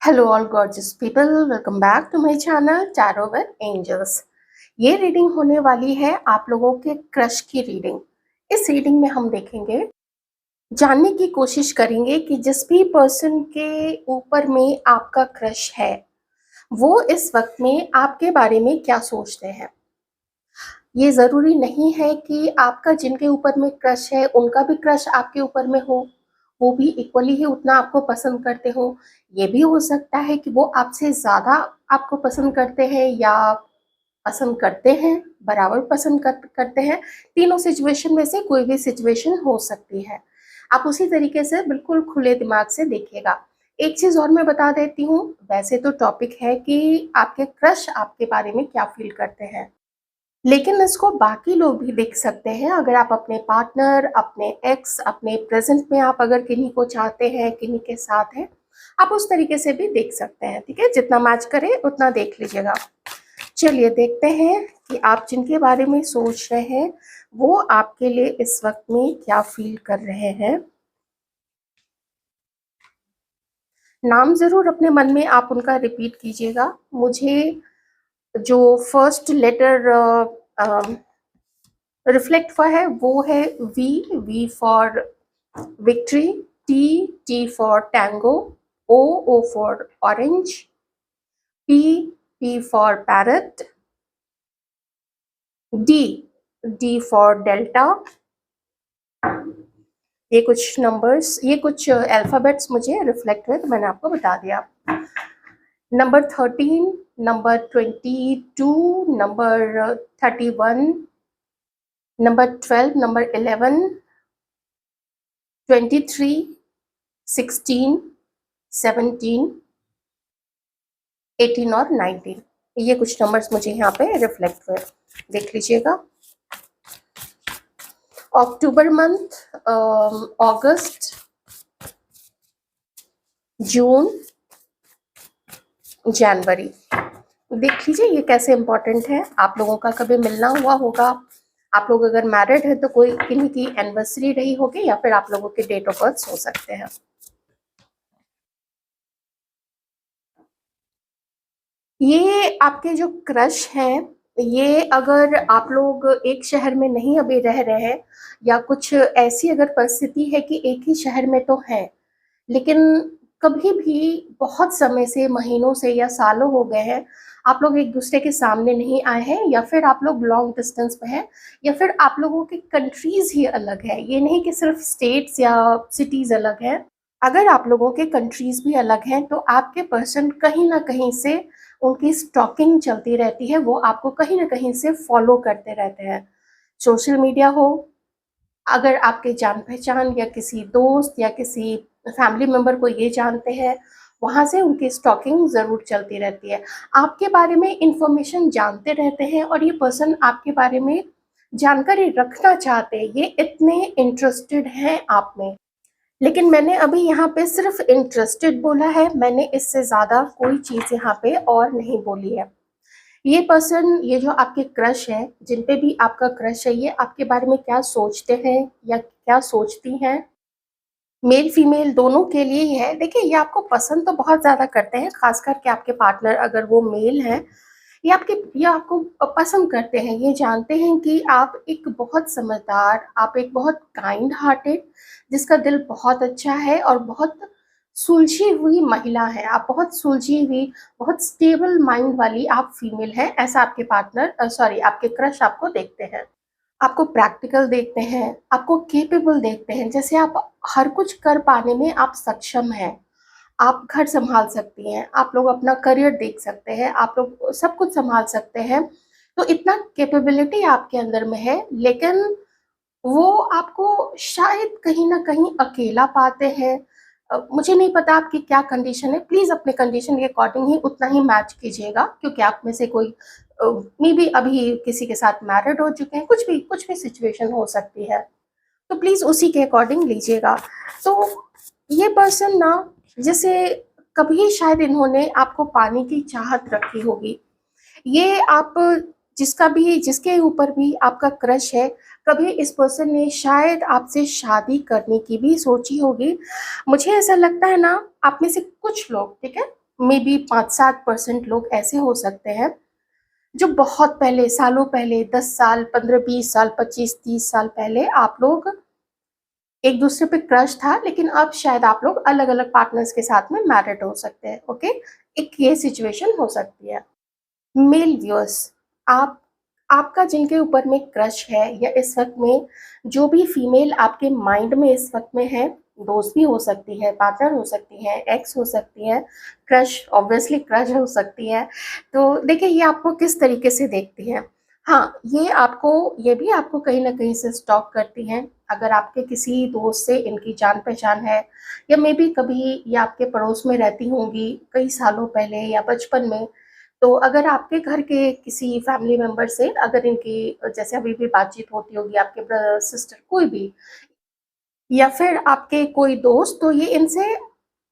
Hello all gorgeous people, welcome back to my channel tarot with angels. ये reading होने वाली है आप लोगों के क्रश की रीडिंग। इस रीडिंग में हम देखेंगे, जानने की कोशिश करेंगे कि जिस भी पर्सन के ऊपर में आपका क्रश है वो इस वक्त में आपके बारे में क्या सोचते हैं। ये ज़रूरी नहीं है कि आपका जिनके ऊपर में क्रश है उनका भी क्रश आपके ऊपर में हो, वो भी इक्वली ही उतना आपको पसंद करते हो। ये भी हो सकता है कि वो आपसे ज़्यादा आपको पसंद करते हैं या पसंद करते हैं, बराबर पसंद करते हैं। तीनों सिचुएशन में से कोई भी सिचुएशन हो सकती है। आप उसी तरीके से बिल्कुल खुले दिमाग से देखिएगा। एक चीज़ और मैं बता देती हूँ, वैसे तो टॉपिक है कि आपके क्रश आपके बारे में क्या फील करते हैं, लेकिन इसको बाकी लोग भी देख सकते हैं। अगर आप अपने पार्टनर, अपने एक्स, अपने प्रेजेंट में आप अगर किन्हीं को चाहते हैं, किन्हीं के साथ हैं, आप उस तरीके से भी देख सकते हैं। ठीक है, जितना मैच करे उतना देख लीजिएगा। चलिए देखते हैं कि आप जिनके बारे में सोच रहे हैं वो आपके लिए इस वक्त में क्या फील कर रहे हैं। नाम जरूर अपने मन में आप उनका रिपीट कीजिएगा। मुझे जो फर्स्ट लेटर रिफ्लेक्ट हुआ है वो है V. V for victory, T, T for tango, O for orange, P, P for parrot, D, D for delta. ये कुछ नंबर्स, ये कुछ अल्फाबेट्स मुझे रिफ्लेक्ट हुए तो मैंने आपको बता दिया। Number 13, number 22, number 31, number 12, number 11, 23, 16, 17, 18 और 19। ये कुछ नंबर्स मुझे यहाँ पे रिफ्लेक्ट हुए, देख लीजिएगा। अक्टूबर मंथ, अगस्त, जून, जनवरी। देख लीजिए ये कैसे इंपॉर्टेंट है। आप लोगों का कभी मिलना हुआ होगा, आप लोग अगर मैरिड है तो कोई किन्हीं की एनिवर्सरी रही होगी या फिर आप लोगों के डेट ऑफ बर्थ हो सकते हैं। ये आपके जो क्रश हैं, ये अगर आप लोग एक शहर में नहीं अभी रह रहे हैं या कुछ ऐसी अगर परिस्थिति है कि एक ही शहर में तो है, लेकिन कभी भी बहुत समय से, महीनों से या सालों हो गए हैं, आप लोग एक दूसरे के सामने नहीं आए हैं, या फिर आप लोग लॉन्ग डिस्टेंस पे हैं, या फिर आप लोगों की कंट्रीज ही अलग है। ये नहीं कि सिर्फ स्टेट्स या सिटीज अलग है। अगर आप लोगों के कंट्रीज भी अलग हैं तो आपके पर्सन कहीं ना कहीं से उनकी स्टॉकिंग चलती रहती है, वो आपको कहीं ना कहीं से फॉलो करते रहते हैं। सोशल मीडिया हो, अगर आपके जान पहचान या किसी दोस्त या किसी फैमिली मेंबर को ये जानते हैं, वहाँ से उनकी स्टॉकिंग ज़रूर चलती रहती है। आपके बारे में इंफॉर्मेशन जानते रहते हैं और ये पर्सन आपके बारे में जानकारी रखना चाहते हैं, ये इतने इंटरेस्टेड हैं आप में। लेकिन मैंने अभी यहाँ पे सिर्फ इंटरेस्टेड बोला है, मैंने इससे ज़्यादा कोई चीज़ यहाँ पे और नहीं बोली है। ये पर्सन, ये जो आपके क्रश है, जिन पे भी आपका क्रश है, ये आपके बारे में क्या सोचते हैं या क्या सोचती हैं, मेल फीमेल दोनों के लिए ही है। देखिए ये आपको पसंद तो बहुत ज़्यादा करते हैं, खास करके आपके पार्टनर अगर वो मेल हैं, ये आपको पसंद करते हैं। ये जानते हैं कि आप एक बहुत समझदार, आप एक बहुत काइंड हार्टेड, जिसका दिल बहुत अच्छा है और बहुत सुलझी हुई महिला है। आप बहुत सुलझी हुई, बहुत स्टेबल माइंड वाली आप फीमेल हैं, ऐसा आपके पार्टनर सॉरी आपके क्रश आपको देखते हैं। आपको प्रैक्टिकल देखते हैं, आपको कैपेबल देखते हैं, जैसे आप हर कुछ कर पाने में आप सक्षम हैं। आप घर सँभाल सकती हैं, आप लोग अपना करियर देख सकते हैं, आप लोग सब कुछ सँभाल सकते हैं। तो इतना कैपेबिलिटी आपके अंदर में है, लेकिन वो आपको शायद कहीं न कहीं अकेला पाते हैं। मुझे नहीं पता आपकी क्या कंडीशन है, प्लीज़ अपने कंडीशन के अकॉर्डिंग ही उतना ही मैच कीजिएगा, क्योंकि आप में से कोई मेबी अभी किसी के साथ मैरिड हो चुके हैं, कुछ भी सिचुएशन हो सकती है। तो प्लीज़ उसी के अकॉर्डिंग लीजिएगा। तो ये पर्सन ना, जैसे कभी शायद इन्होंने आपको पाने की चाहत रखी होगी। ये आप जिसके ऊपर भी आपका क्रश है, कभी इस पर्सन ने शायद आपसे शादी करने की भी सोची होगी। मुझे ऐसा लगता है ना, आप में से कुछ लोग, ठीक है, मे बी 5-7% लोग ऐसे हो सकते हैं जो बहुत पहले, सालों पहले, 10 साल, 15-20 साल, 25-30 साल पहले आप लोग एक दूसरे पे क्रश था, लेकिन अब शायद आप लोग अलग-अलग पार्टनर्स के साथ में मैरिड हो सकते हैं, ओके? एक ये सिचुएशन हो सकती है। मेल व्यूअर्स, आप आपका जिनके ऊपर में क्रश है या इस वक़्त में जो भी फीमेल आपके माइंड में इस वक़्त में है, दोस्त भी हो सकती है, पार्टनर हो सकती है, एक्स हो सकती है, क्रश ऑब्वियसली क्रश हो सकती है। तो देखिए ये आपको किस तरीके से देखती हैं। हाँ, ये भी आपको कहीं न कहीं से स्टॉक करती हैं। अगर आपके किसी दोस्त से इनकी जान-पहचान है या मेबी कभी ये आपके पड़ोस में रहती होंगी कई सालों पहले या बचपन में, तो अगर आपके घर के किसी फैमिली मेंबर से अगर इनकी जैसे अभी भी बातचीत होती होगी, आपके ब्रदर, सिस्टर कोई भी या फिर आपके कोई दोस्त, तो ये इनसे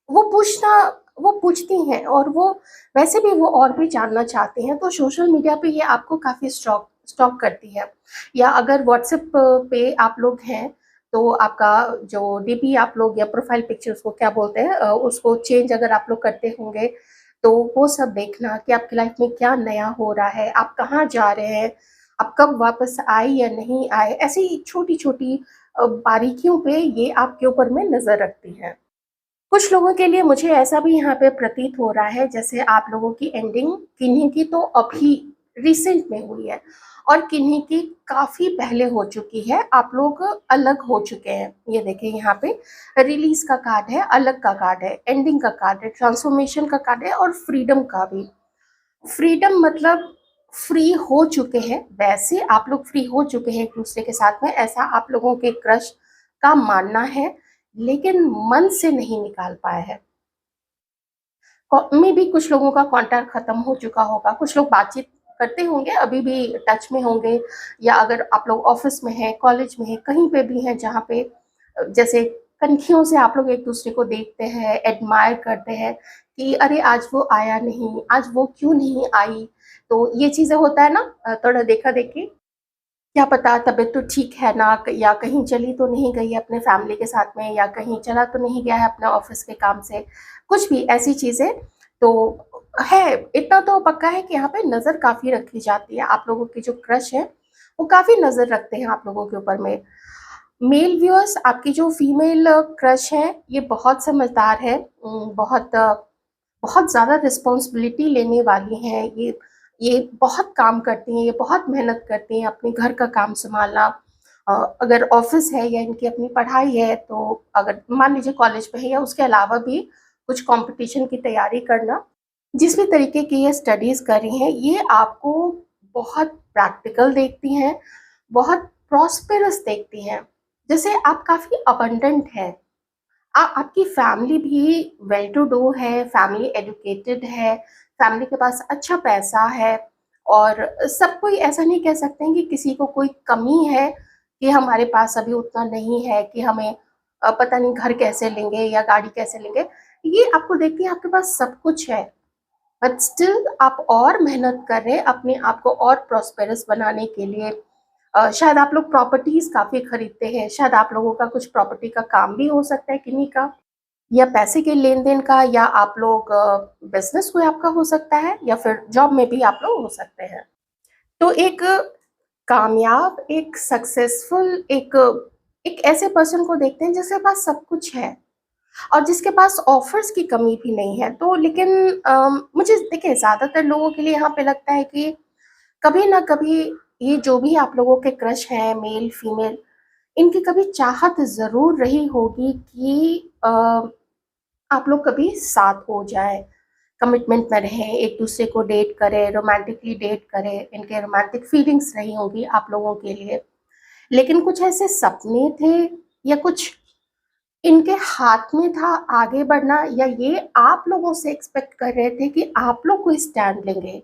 वो पूछना वो पूछती हैं और वो वैसे भी वो और भी जानना चाहते हैं, तो सोशल मीडिया पे ये आपको काफ़ी स्टॉक स्टॉक करती है। या अगर व्हाट्सएप पे आप लोग हैं, तो आपका जो डीपी आप लोग या प्रोफाइल पिक्चर उसको क्या बोलते हैं उसको चेंज अगर आप लोग करते होंगे, तो वो सब देखना कि आपकी लाइफ में क्या नया हो रहा है, आप कहाँ जा रहे हैं, आप कब वापस आए या नहीं आए, ऐसी छोटी-छोटी बारीकियों पे ये आपके ऊपर में नज़र रखती हैं। कुछ लोगों के लिए मुझे ऐसा भी यहाँ पे प्रतीत हो रहा है जैसे आप लोगों की एंडिंग किन्हीं की तो अभी रिसेंट में हुई है और किन्हीं की काफ़ी पहले हो चुकी है, आप लोग अलग हो चुके हैं। ये देखिए यहाँ पे रिलीज़ का कार्ड है, अलग का कार्ड है, एंडिंग का कार्ड है, ट्रांसफॉर्मेशन का कार्ड है और फ्रीडम का भी। फ्रीडम मतलब फ्री हो चुके हैं, वैसे आप लोग फ्री हो चुके हैं एक-दूसरे के साथ में, ऐसा आप लोगों के क्रश का मानना है, लेकिन मन से नहीं निकाल पाए हैं। मे बी कुछ लोगों का कॉन्टैक्ट खत्म हो चुका होगा, कुछ लोग बातचीत करते होंगे, अभी भी टच में होंगे या अगर आप लोग ऑफ़िस में हैं, कॉलेज में हैं, कहीं पे भी हैं जहाँ पे जैसे कनखियों से आप लोग एक-दूसरे को देखते हैं, एडमायर करते हैं कि अरे! आज वो आया नहीं, आज वो क्यों नहीं आई? तो ये चीज़ें होता है ना थोड़ा देखा-देखी। क्या पता तबीयत तो ठीक है ना या कहीं चली तो नहीं गई है अपने फैमिली के साथ में या कहीं चला तो नहीं गया है अपने ऑफिस के काम से, कुछ भी ऐसी चीज़ें तो है। इतना तो पक्का है कि यहाँ पे नज़र काफ़ी रखी जाती है, आप लोगों की जो क्रश है, वो काफ़ी नज़र रखते हैं आप लोगों के ऊपर में। मेल व्यूअर्स आपकी जो फीमेल क्रश है, ये बहुत समझदार है बहुत ज़्यादा रिस्पॉन्सिबिलिटी लेने वाली हैं, ये बहुत काम करती हैं, ये बहुत मेहनत करती हैं, अपने घर का काम सँभालना अ, अगर ऑफ़िस है या इनकी अपनी पढ़ाई है, तो अगर मान लीजिए कॉलेज में है या उसके अलावा भी कुछ कॉम्पिटिशन की तैयारी करना, जिस भी तरीके की ये स्टडीज़ कर रही हैं, ये आपको बहुत प्रैक्टिकल देखती हैं, बहुत प्रॉस्पेरस देखती हैं। जैसे आप काफ़ी अबंडेंट हैं। आपकी फैमिली भी वेल टू डू है, फैमिली एजुकेटेड है, फैमिली के पास अच्छा पैसा है और सब कोई ऐसा नहीं कह सकते हैं कि किसी को कोई कमी है कि हमारे पास अभी उतना नहीं है कि हमें पता नहीं घर कैसे लेंगे या गाड़ी कैसे लेंगे। ये आपको देख के आपके पास सब कुछ है, बट स्टिल आप और मेहनत कर रहे हैं अपने आप को और प्रॉस्पेरस बनाने के लिए। शायद आप लोग प्रॉपर्टीज़ काफ़ी खरीदते हैं, शायद आप लोगों का कुछ प्रॉपर्टी का काम भी हो सकता है किन्हीं का या पैसे के लेन-देन का या आप लोग बिज़नेस कोई आपका हो सकता है या फिर जॉब में भी आप लोग हो सकते हैं। तो एक कामयाब, एक सक्सेसफुल एक ऐसे पर्सन को देखते हैं जिसके पास सब कुछ है और जिसके पास ऑफ़र्स की कमी भी नहीं है। तो लेकिन मुझे देखिए ज़्यादातर लोगों के लिए यहाँ पे लगता है कि कभी न कभी ये जो भी आप लोगों के क्रश हैं मेल, फीमेल, इनकी कभी चाहत ज़रूर रही होगी कि आप लोग कभी साथ हो जाएँ, कमिटमेंट में रहें, एक-दूसरे को डेट करें, रोमांटिकली डेट करें, इनके रोमांटिक फीलिंग्स रही होंगी आप लोगों के लिए। लेकिन कुछ ऐसे सपने थे या कुछ इनके हाथ में था आगे बढ़ना या ये आप लोगों से एक्सपेक्ट कर रहे थे कि आप लोग कोई स्टैंड लेंगे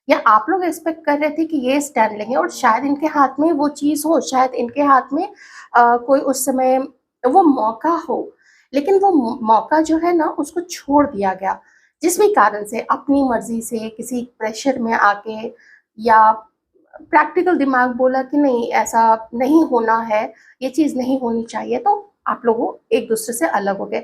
या आप लोग एक्सपेक्ट कर रहे थे कि ये स्टैंड लेंगे और शायद इनके हाथ में वो चीज़ हो, शायद इनके हाथ में कोई उस समय वो मौका हो, लेकिन वो मौका जो है ना उसको छोड़ दिया गया। जिस भी कारण से अपनी मर्ज़ी से किसी प्रेशर में आके या प्रैक्टिकल दिमाग बोला कि नहीं ऐसा नहीं होना है, ये चीज़ नहीं होनी चाहिए, तो आप लोग एक-दूसरे से अलग हो गए।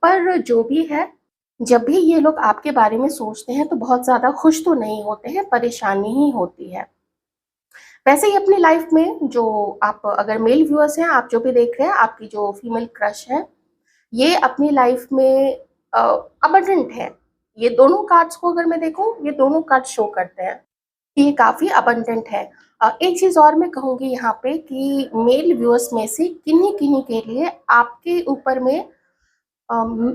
पर जो भी है जब भी ये लोग आपके बारे में सोचते हैं तो बहुत ज़्यादा खुश तो नहीं होते हैं, परेशानी ही होती है। वैसे ही अपनी लाइफ में जो आप अगर मेल व्यूअर्स हैं, आप जो भी देख रहे हैं, आपकी जो फीमेल क्रश है, ये अपनी लाइफ में अ, अबंडेंट है। ये दोनों कार्ड्स को अगर मैं देखूँ, ये दोनों कार्ड शो करते हैं कि ये काफ़ी अबंडेंट है। एक चीज़ और मैं कहूँगी यहाँ पे कि मेल व्यूअर्स में से किन्हीं-किन्हीं के लिए आपके ऊपर में अम,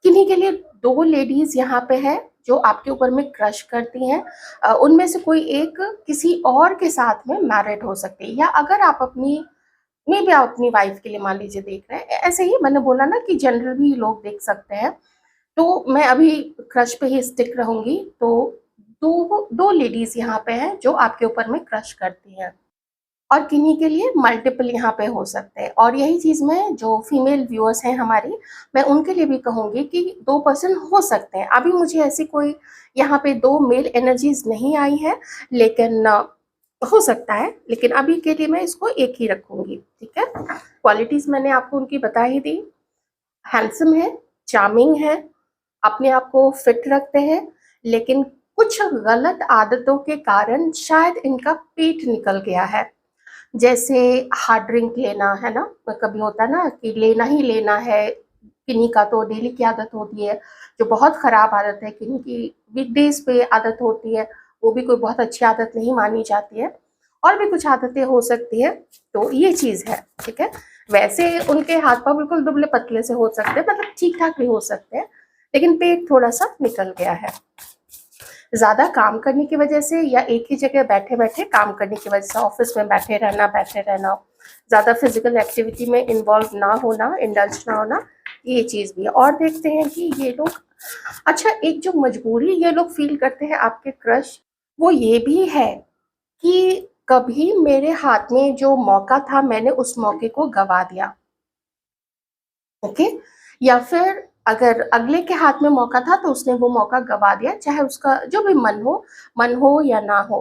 किन्हीं के लिए 2 लेडीज़ यहाँ पे हैं जो आपके ऊपर में क्रश करती हैं। उनमें से कोई एक किसी और के साथ में मैरिड हो सकती है, या अगर आप अपनी मेबी आप अपनी वाइफ के लिए मान लीजिए देख रहे हैं। ऐसे ही मैंने बोला ना कि जनरल भी लोग देख सकते हैं। तो मैं अभी क्रश पे ही स्टिक रहूँगी। तो 2 लेडीज़ यहाँ पे हैं जो आपके ऊपर में क्रश करती हैं। और किन्हीं के लिए मल्टीपल यहाँ पे हो सकते हैं। और यही चीज़ मैं जो फीमेल व्यूअर्स हैं हमारी, मैं उनके लिए भी कहूँगी कि 2 पर्सन हो सकते हैं। अभी मुझे ऐसी कोई यहाँ पे 2 मेल एनर्जीज़ नहीं आई है, लेकिन हो सकता है, लेकिन अभी के लिए मैं इसको एक ही रखूँगी, ठीक है? क्वालिटीज़ मैंने आपको उनकी बता ही दी। हैंडसम है, चार्मिंग है, अपने आप को फिट रखते हैं, लेकिन कुछ गलत आदतों के कारण शायद इनका पेट निकल गया है। जैसे हार्ड ड्रिंक लेना, है ना? कभी होता है ना कि लेना ही लेना है, किन्हीं का तो डेली की आदत होती है, जो बहुत ख़राब आदत है, किन्हीं की वीकडेज़ पे आदत होती है, वो भी कोई बहुत अच्छी आदत नहीं मानी जाती है। और भी कुछ आदतें हो सकती हैं, तो ये चीज़ है, ठीक है? वैसे उनके हाथ-पाँव बिल्कुल दुबले-पतले से हो सकते हैं, मतलब ठीक-ठाक भी हो सकते हैं, लेकिन पेट थोड़ा-सा निकल गया है। ज़्यादा काम करने की वजह से या एक ही जगह बैठे-बैठे काम करने की वजह से, ऑफ़िस में बैठे रहना, ज़्यादा फ़िज़िकल एक्टिविटी में इन्वॉल्व ना होना, इंडल्ज ना होना, ये चीज़ भी है। और देखते हैं कि ये लोग, अच्छा, एक जो मजबूरी ये लोग फ़ील करते हैं आपके क्रश, वो ये भी है कि कभी मेरे हाथ में जो मौका था, मैंने उस मौके को गँवा दिया। ओके? या फिर अगर अगले के हाथ में मौका था तो उसने वो मौका गँवा दिया, चाहे उसका जो भी मन हो या ना हो।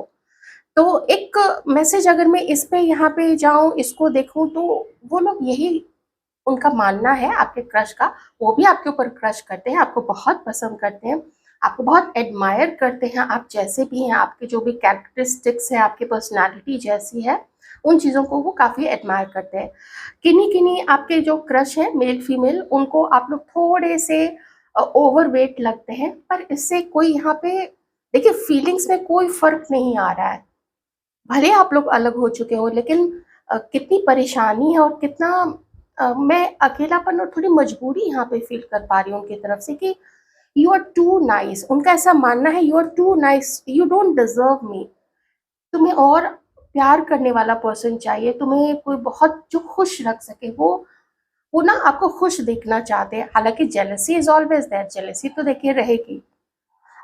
तो एक मैसेज अगर मैं इस पे यहाँ पे जाऊँ, इसको देखूँ, तो वो लोग यही उनका मानना है आपके क्रश का, वो भी आपके ऊपर क्रश करते हैं, आपको बहुत पसंद करते हैं, आपको बहुत एडमायर करते हैं, आप जैसे भी हैं, आपके जो भी कैरेक्टरिस्टिक्स हैं, आपकी पर्सनैलिटी जैसी है, उन चीज़ों को वो काफ़ी एडमायर करते हैं। किन्हीं-किन्हीं आपके जो क्रश हैं मेल-फीमेल, उनको आप लोग थोड़े से ओवरवेट लगते हैं, पर इससे कोई यहाँ पे देखिए फीलिंग्स में कोई फ़र्क नहीं आ रहा है। भले आप लोग अलग हो चुके हो, लेकिन कितनी परेशानी है और कितना मैं अकेलापन और थोड़ी मजबूरी यहाँ पे फ़ील कर पा रही हूँ उनकी तरफ से कि यू आर टू नाइस। उनका ऐसा मानना है, you are too nice, you don't deserve me. तुम्हें और प्यार करने वाला पर्सन चाहिए, तुम्हें कोई बहुत जो खुश रख सके, वो ना आपको खुश देखना चाहते हैं। हालाँकि jealousy is always there, jealousy तो देखिए रहेगी।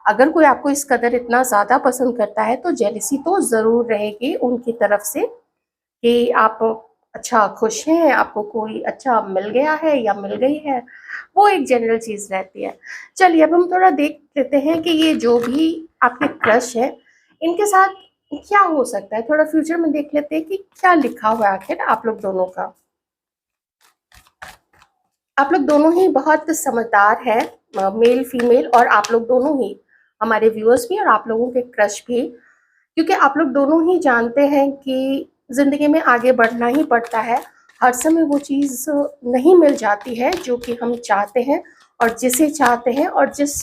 अगर कोई आपको इस कदर इतना ज़्यादा पसंद करता है तो जेलसी तो ज़रूर रहेगी उनकी तरफ से कि आप अच्छा खुश हैं, आपको कोई अच्छा मिल गया है या मिल गई है, वो एक जनरल चीज़ रहती है। चलिए अब हम थोड़ा देख लेते हैं कि ये जो भी आपके क्रश है, इनके साथ क्या हो सकता है? थोड़ा फ्यूचर में देख लेते हैं कि क्या लिखा हुआ है आखिर आप लोग दोनों का। आप लोग दोनों ही बहुत समझदार हैं, मेल फीमेल, और आप लोग दोनों ही, हमारे व्यूअर्स भी और आप लोगों के क्रश भी, क्योंकि आप लोग दोनों ही जानते हैं कि ज़िंदगी में आगे बढ़ना ही पड़ता है। हर समय वो चीज़ नहीं मिल जाती है जो कि हम चाहते हैं और जिसे चाहते हैं और जिस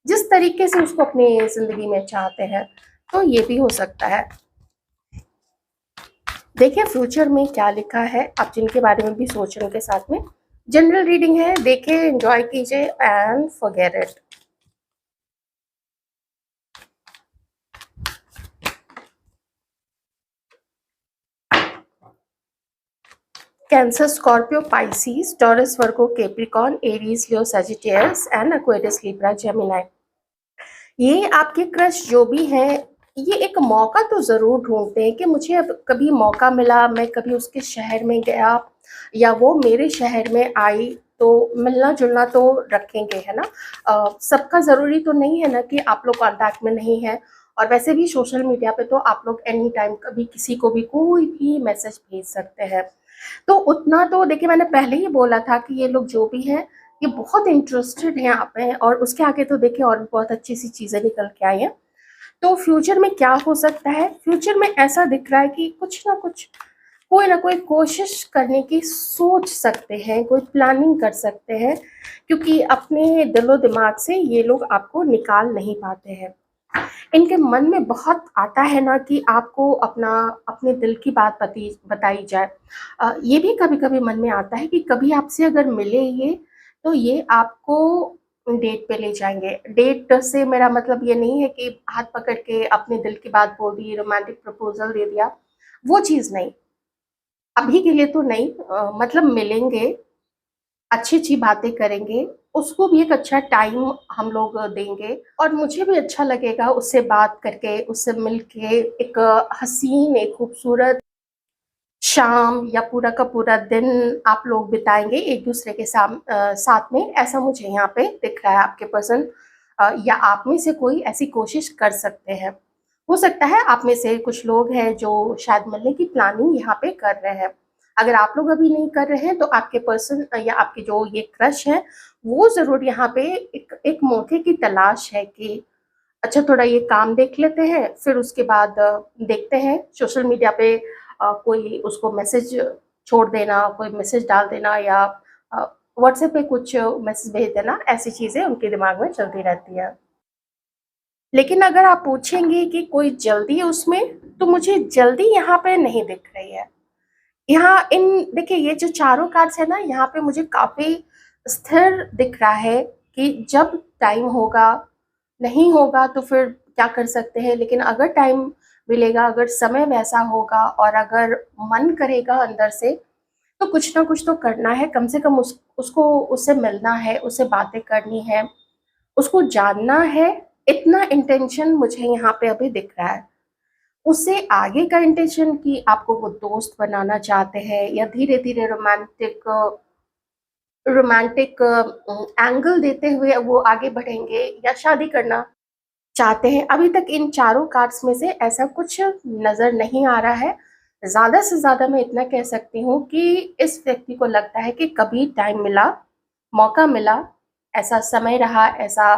जिस तरीके से उसको अपनी ज़िंदगी में चाहते हैं। तो ये भी हो सकता है। देखिए फ्यूचर में क्या लिखा है, आप जिनके बारे में भी सोच रहे हैं उनके साथ में। जनरल रीडिंग है, देखिए, एन्जॉय कीजिए and forget it. Cancer, Scorpio, Pisces, taurus, Virgo, Capricorn, Aries, Leo, Sagittarius and Aquarius, Libra, Gemini. ये आपके क्रश जो भी हैं, ये एक मौका तो ज़रूर ढूँढते हैं कि मुझे अब कभी मौका मिला, मैं कभी उसके शहर में गया या वो मेरे शहर में आई, तो मिलना-जुलना तो रखेंगे, है ना? सबका ज़रूरी तो नहीं है ना कि आप लोग कॉन्टैक्ट में नहीं हैं, और वैसे भी सोशल मीडिया पे तो आप लोग एनी टाइम कभी किसी को भी कोई भी मैसेज भेज सकते हैं। तो उतना तो देखिए मैंने पहले ही बोला था कि ये लोग जो भी हैं, ये बहुत इंटरेस्टेड हैं आप में, और उसके आगे तो देखिए और भी बहुत अच्छी-सी चीज़ें निकल के आई हैं। तो फ्यूचर में क्या हो सकता है? फ्यूचर में ऐसा दिख रहा है कि कुछ ना कुछ, कोई ना कोई कोशिश करने की सोच सकते हैं, कोई प्लानिंग कर सकते हैं, क्योंकि अपने दिलो-दिमाग से ये लोग आपको निकाल नहीं पाते हैं। इनके मन में बहुत आता है ना कि आपको अपना अपने दिल की बात बताई जाए। ये भी कभी-कभी मन में आता है कि कभी आपसे अगर मिले ये, तो ये आपको डेट पे ले जाएँगे। डेट से मेरा मतलब ये नहीं है कि हाथ पकड़ के अपने दिल की बात बोल दी, रोमांटिक प्रपोज़ल दे दिया, वो चीज़ नहीं। अभी के लिए तो नहीं, मतलब मिलेंगे, अच्छी-अच्छी बातें करेंगे, उसको भी एक अच्छा टाइम हम लोग देंगे, और मुझे भी अच्छा लगेगा उससे बात करके, उससे मिल के, एक हसीन, एक खूबसूरत शाम या पूरा का पूरा दिन आप लोग बिताएँगे एक-दूसरे के साथ में, ऐसा मुझे यहाँ पे दिख रहा है आपके पर्सन, या आप में से कोई ऐसी कोशिश कर सकते हैं। हो सकता है आप में से कुछ लोग हैं जो शायद मिलने की प्लानिंग यहाँ पे कर रहे हैं। अगर आप लोग अभी नहीं कर रहे हैं तो आपके पर्सन या आपके जो ये क्रश है, वो ज़रूर यहाँ पे एक एक मौके की तलाश है कि अच्छा थोड़ा ये काम देख लेते हैं, फिर उसके बाद देखते हैं सोशल मीडिया पे कोई उसको मैसेज छोड़ देना, कोई मैसेज डाल देना, या अ, व्हाट्सएप पे कुछ मैसेज भेज देना, ऐसी चीज़ें उनके दिमाग में चलती रहती हैं। लेकिन अगर आप पूछेंगे कि कोई जल्दी उसमें, तो मुझे जल्दी यहाँ पे नहीं दिख रही है। यहाँ इन देखिए ये जो चारों कार्ड्स है ना, यहाँ पे मुझे काफ़ी स्थिर दिख रहा है कि जब टाइम होगा, नहीं होगा तो फिर क्या कर सकते हैं, लेकिन अगर टाइम मिलेगा, अगर समय वैसा होगा और अगर मन करेगा अंदर से, तो कुछ ना कुछ तो करना है, कम से कम उसको उससे मिलना है, उससे बातें करनी है, उसको जानना है, इतना इंटेंशन मुझे यहाँ पे अभी दिख रहा है। उससे आगे का इंटेंशन कि आपको वो दोस्त बनाना चाहते हैं, या धीरे-धीरे रोमांटिक एंगल देते हुए वो आगे बढ़ेंगे, या शादी करना चाहते हैं। अभी तक इन चारों कार्ड्स में से ऐसा कुछ नज़र नहीं आ रहा है। ज़्यादा से ज़्यादा मैं इतना कह सकती हूँ कि इस व्यक्ति को लगता है कि कभी टाइम मिला, मौका मिला, ऐसा समय रहा, ऐसा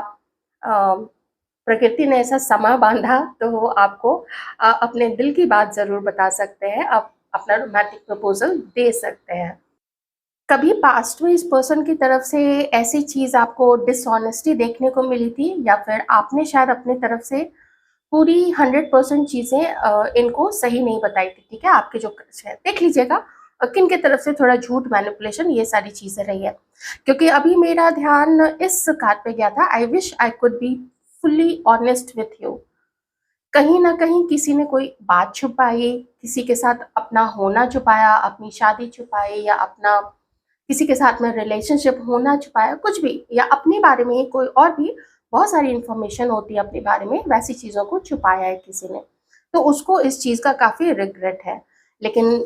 अ, प्रकृति ने ऐसा समा बाँधा, तो वो आपको अपने दिल की बात ज़रूर बता सकते हैं। आप अपना रोमांटिक प्रपोज़ल दे सकते हैं। कभी पास्ट में इस पर्सन की तरफ से ऐसी चीज़ आपको डिसऑनेस्टी देखने को मिली थी, या फिर आपने शायद अपनी तरफ से पूरी 100% चीज़ें इनको सही नहीं बताई थी, ठीक है? आपके जो क्रश है, देख लीजिएगा किन की तरफ से थोड़ा झूठ, मैनिपुलेशन, ये सारी चीज़ें रही है। क्योंकि अभी मेरा ध्यान इस कार्ड पे गया था, I wish I could be fully honest with you. कहीं न कहीं किसी ने कोई बात छुपाई, किसी के साथ अपना होना छुपाया, अपनी शादी छुपाई, या अपना किसी के साथ में रिलेशनशिप होना छुपाया, कुछ भी, या अपने बारे में ही कोई और भी बहुत सारी इन्फॉर्मेशन होती है अपने बारे में, वैसी चीज़ों को छुपाया है किसी ने। तो उसको इस चीज़ का काफ़ी रिग्रेट है। लेकिन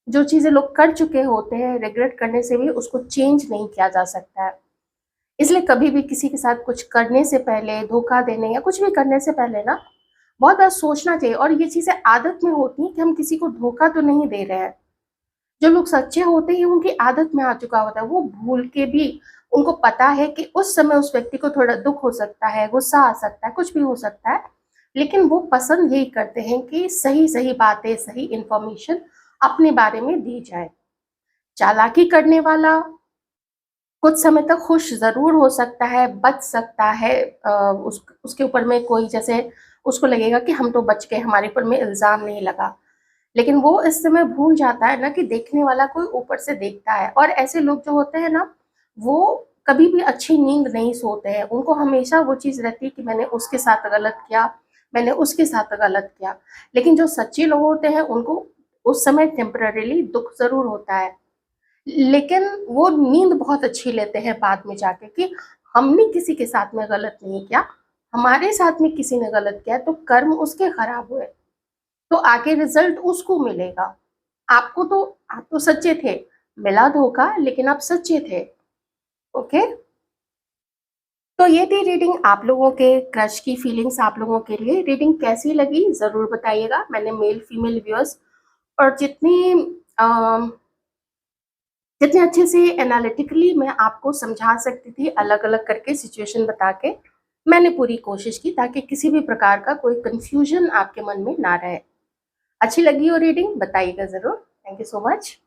जो चीज़ें लोग कर चुके होते हैं, रिग्रेट करने से भी उसको चेंज नहीं किया जा सकता है। इसलिए कभी भी किसी के साथ कुछ करने से पहले, धोखा देने या कुछ भी करने से पहले ना, बहुत बार सोचना चाहिए, और ये चीज़ें आदत में होती हैं कि हम किसी को धोखा तो नहीं दे रहे हैं। जो लोग सच्चे होते हैं उनकी आदत में आ चुका होता है, वो भूल के भी उनको पता है कि उस समय उस व्यक्ति को थोड़ा दुख हो सकता है, गुस्सा आ सकता है, कुछ भी हो सकता है, लेकिन वो पसंद यही करते हैं कि सही-सही बातें, सही इन्फॉर्मेशन अपने बारे में दी जाए। चालाकी करने वाला कुछ समय तक खुश ज़रूर हो सकता है, बच सकता है, उसके ऊपर में कोई जैसे उसको लगेगा कि हम तो बच गए, हमारे ऊपर में इल्ज़ाम नहीं लगा। लेकिन वो इस समय भूल जाता है ना कि देखने वाला कोई ऊपर से देखता है, और ऐसे लोग जो होते हैं ना, वो कभी भी अच्छी नींद नहीं सोते हैं। उनको हमेशा वो चीज़ रहती है कि मैंने उसके साथ गलत किया, मैंने उसके साथ गलत किया। लेकिन जो सच्चे लोग होते हैं उनको उस समय टेम्परेरीली दुःख ज़रूर होता है, लेकिन वो नींद बहुत अच्छी लेते हैं बाद में जाके कि हमने किसी के साथ में गलत नहीं किया, हमारे साथ में किसी ने गलत किया तो कर्म उसके खराब हुए। तो आगे रिजल्ट उसको मिलेगा। आपको तो आप तो सच्चे थे, मिला धोखा लेकिन आप सच्चे थे, ओके? तो ये थी रीडिंग आप लोगों के क्रश की फीलिंग्स आप लोगों के लिए। रीडिंग कैसी लगी ज़रूर बताइएगा। मैंने मेल फीमेल व्यूअर्स और जितनी अ, जितने अच्छे से एनालिटिकली मैं आपको समझा सकती थी अलग-अलग करके सिचुएशन बता के, मैंने पूरी कोशिश की ताकि किसी भी प्रकार का कोई कन्फ्यूजन आपके मन में ना रहे। अच्छी लगी हो रीडिंग? बताइएगा ज़रूर। Thank you so much.